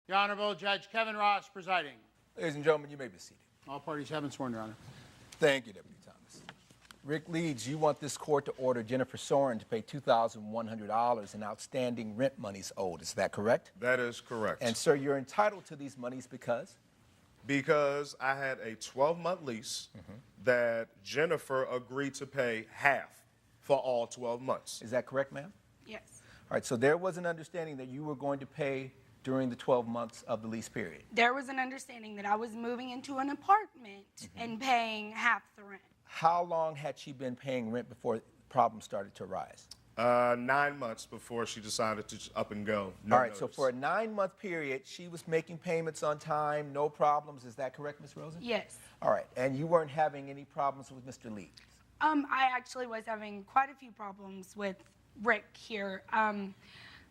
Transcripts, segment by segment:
The Honorable Judge Kevin Ross presiding. Ladies and gentlemen, you may be seated. All parties have been sworn, Your Honor. Thank you, Deputy Thomas. Rick Leeds, you want this court to order Jennifer Soren to pay $2,100 in outstanding rent monies owed. Is that correct? That is correct. And, sir, you're entitled to these monies because? Because I had a 12-month lease that Jennifer agreed to pay half for all 12 months. Is that correct, ma'am? Yes. All right, so there was an understanding that you were going to pay during the 12 months of the lease period. There was an understanding that I was moving into an apartment and paying half the rent. How long had she been paying rent before problems started to arise? 9 months before she decided to just up and go. No All right, so notice. for a 9-month period, she was making payments on time, no problems. Is that correct, Ms. Rosen? Yes. All right, and you weren't having any problems with Mr. Leeds? I actually was having quite a few problems with Rick here.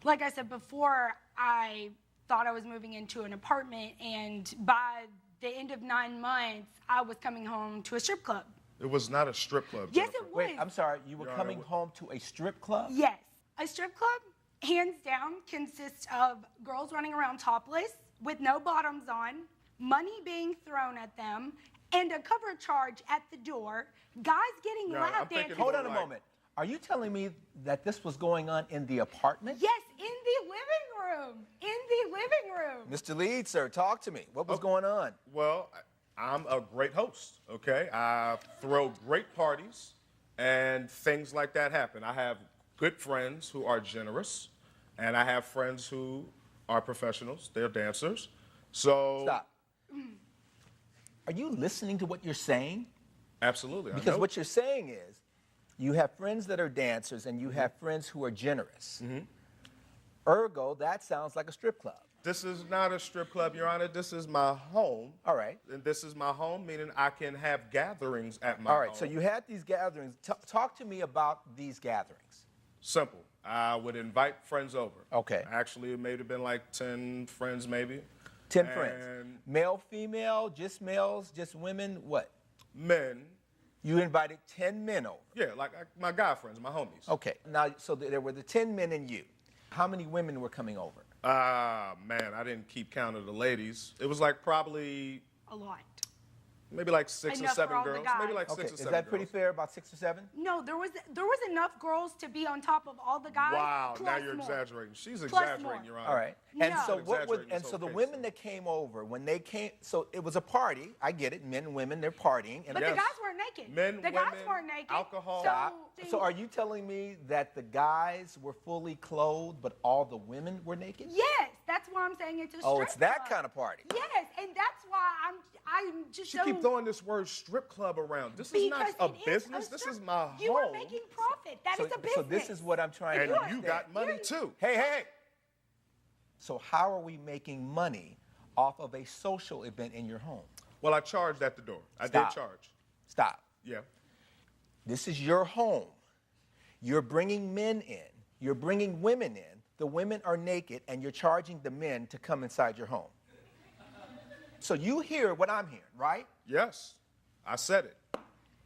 Like I said before, I thought I was moving into an apartment, and by the end of 9 months, I was coming home to a strip club. It was not a strip club. Yes, Jennifer. it was. Wait, I'm sorry, you were Your Honor, coming home to a strip club? Yes. A strip club, hands down, consists of girls running around topless with no bottoms on, money being thrown at them, and a cover charge at the door, guys getting No, lap I'm thinking dances. Hold on a Like- moment. Are you telling me that this was going on in the apartment? Yes, in the living room. In the living room. Mr. Leeds, sir, talk to me. What was going on? Well, I'm a great host, okay? I throw great parties, and things like that happen. I have good friends who are generous, and I have friends who are professionals. They're dancers. So Stop. Are you listening to what you're saying? Absolutely. I Because know. what you're saying is you have friends that are dancers and you have friends who are generous. Ergo, that sounds like a strip club. This is not a strip club, Your Honor. This is my home. All right. And this is my home, meaning I can have gatherings at my All right, home. so you had these gatherings. Talk to me about these gatherings. Simple. I would invite friends over. Okay. Actually, it may have been like 10 friends, maybe. 10 friends. And Male, female, just males, just women, what? men. You invited 10 men over. Yeah, like my guy friends, my homies. Okay, now, so there were the 10 men and you. How many women were coming over? Man, I didn't keep count of the ladies. It was like probably A lot. maybe like 6 or Enough for 7 all the girls. guys. Maybe like Okay, 6 or is 7 that pretty girls. fair, about 6 or 7? No, there was enough girls to be on top of all the guys. Wow, now plus you're more. exaggerating. She's Plus exaggerating, more. Your Honor. All right. And No. so what was, Exaggerating and this so the whole women case. that came over, when they came, so it was a party, I get it, men and women, they're partying. And But Yes. the guys weren't naked. Men, the guys women, weren't naked. alcohol. So are you telling me that the guys were fully clothed, but all the women were naked? Yes, that's why I'm saying it's a strip Oh, it's that club. kind of party. Yes, and that's why I'm just She so. keep throwing this word strip club around. This is not Because a it is business. This strip- is my You are home. making profit. That So, is a business. so this is what I'm trying And to you understand. got money too. Hey. So how are we making money off of a social event in your home? Well, I charged at the door. I Stop. did charge. Stop. Yeah. This is your home. You're bringing men in. You're bringing women in. The women are naked, and you're charging the men to come inside your home. So you hear what I'm hearing, right? Yes, I said it.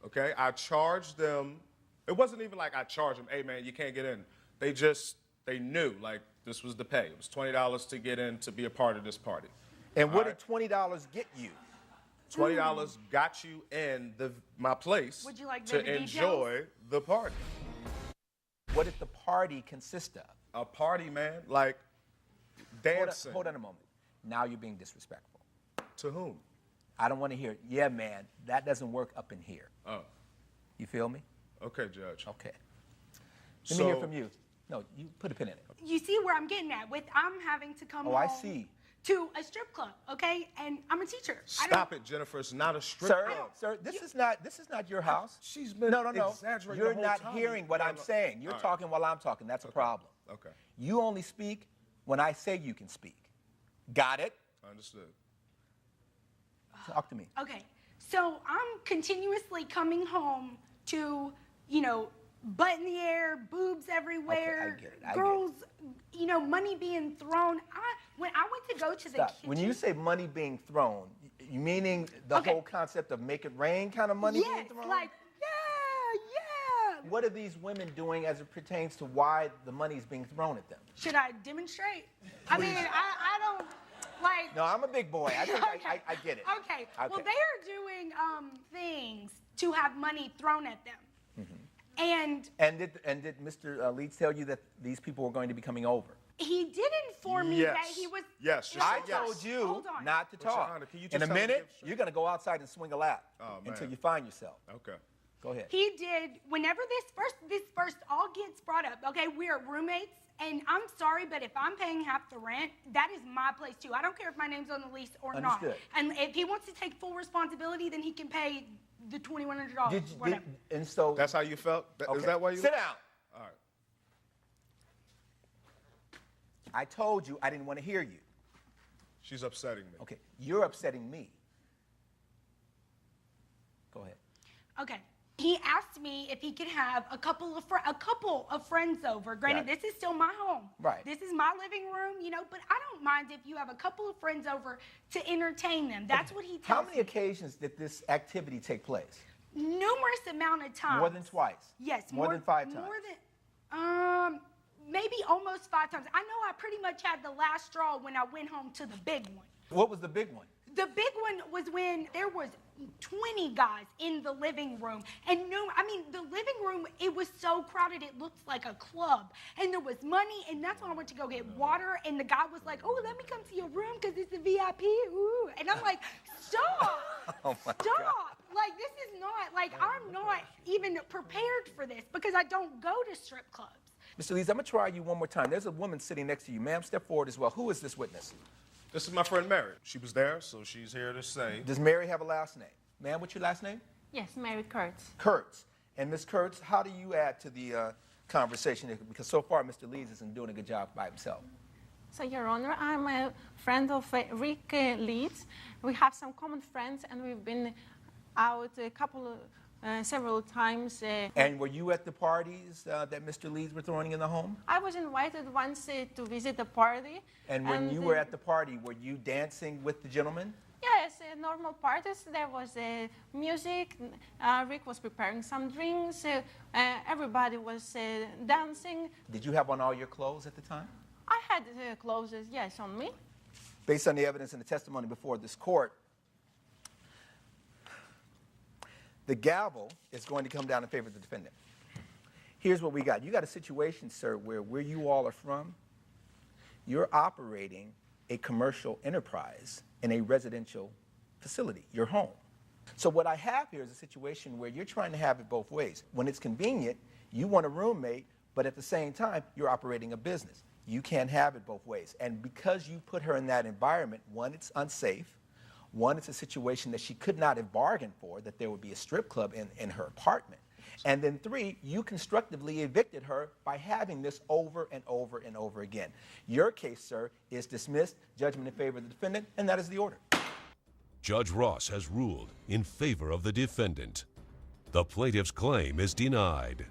Okay, I charged them. It wasn't even like I charged them, hey man, you can't get in. They knew like this was the pay. It was $20 to get in to be a part of this party. And what All did $20 get you? $20 got you in my place Would you like to the details? enjoy the party. What did the party consist of? A party, man, like dancing. Hold on a moment. Now you're being disrespectful. To whom? I don't want to hear, yeah, man, that doesn't work up in here. Oh, You feel me? okay, Judge. Okay. Let me hear So- from you. No, you put a pin in it. You see where I'm getting at? With I'm having to come Oh, home I see. to a strip club, okay? And I'm a teacher. Stop it, Jennifer. It's not a strip Sir, club. sir, this is not your house. She's been no. exaggerating You're the whole not time. hearing what No, I'm no. saying. You're All right. talking while I'm talking. That's a problem. Okay, You only speak when I say you can speak. Got it? understood. Talk to me. Okay, so I'm continuously coming home to, butt in the air, boobs everywhere, get it, I get it. girls, money being thrown. When I went to go to the Stop. kitchen. When you say money being thrown, you meaning the Okay. whole concept of make it rain kind of money being yes, thrown? like, yeah. What are these women doing as it pertains to why the money is being thrown at them? Should I demonstrate? I mean, I don't, No, I'm a big boy. I think I get it. Okay. Well, they are doing things to have money thrown at them. And did Mr. Leeds tell you that these people were going to be coming over? he did inform me that he was. Yes. Just I say yes. told you Hold on. not to What's your talk. honor? Can you just In a tell me minute, the you're going to go outside and swing a lap until you find yourself. Okay. Go ahead. He did. Whenever this first all gets brought up, okay, we are roommates, and I'm sorry, but if I'm paying half the rent, that is my place too. I don't care if my name's on the lease or Understood. not. And if he wants to take full responsibility, then he can pay the $2,100. Whatever. And so That's how you felt? okay. Is that why you? Sit down. All right. I told you I didn't want to hear you. She's upsetting me. Okay, you're upsetting me. Go ahead. Okay. He asked me if he could have a couple of friends over. Granted, Right. this is still my home. Right. This is my living room, but I don't mind if you have a couple of friends over to entertain them. That's what he tells How many me. occasions did this activity take place? Numerous amount of times. More than twice? Yes. More than 5 times? More than, maybe almost 5 times. I know I pretty much had the last straw when I went home to the big one. What was the big one? The big one was when there was 20 guys in the living room. And the living room, it was so crowded, it looked like a club. And there was money, and that's when I went to go get water. And the guy was like, oh, let me come to your room because it's a VIP. Ooh. And I'm like, stop. Oh my Stop. God. Like, this is not, I'm not even prepared for this because I don't go to strip clubs. Mr. Leeds, I'm going to try you one more time. There's a woman sitting next to you. Ma'am, step forward as well. Who is this witness? This is my friend Mary. She was there, so she's here to say. Does Mary have a last name? Ma'am, what's your last name? Yes, Mary Kurtz. Kurtz. And Ms. Kurtz, how do you add to the conversation? Because so far, Mr. Leeds isn't doing a good job by himself. So, Your Honor, I'm a friend of Rick Leeds. We have some common friends, and we've been out several times. And were you at the parties that Mr. Leeds were throwing in the home? I was invited once to visit the party. And when you were at the party, were you dancing with the gentleman? Yes, normal parties. There was music. Rick was preparing some drinks. Everybody was dancing. Did you have on all your clothes at the time? I had clothes, yes, on me. Based on the evidence and the testimony before this court, the gavel is going to come down in favor of the defendant. Here's what we got. You got a situation, sir, where you all are from, you're operating a commercial enterprise in a residential facility, your home. So what I have here is a situation where you're trying to have it both ways. When it's convenient, you want a roommate, but at the same time, you're operating a business. You can't have it both ways. And because you put her in that environment, one, it's unsafe. One, it's a situation that she could not have bargained for, that there would be a strip club in her apartment. And then 3, you constructively evicted her by having this over and over and over again. Your case, sir, is dismissed, judgment in favor of the defendant, and that is the order. Judge Ross has ruled in favor of the defendant. The plaintiff's claim is denied.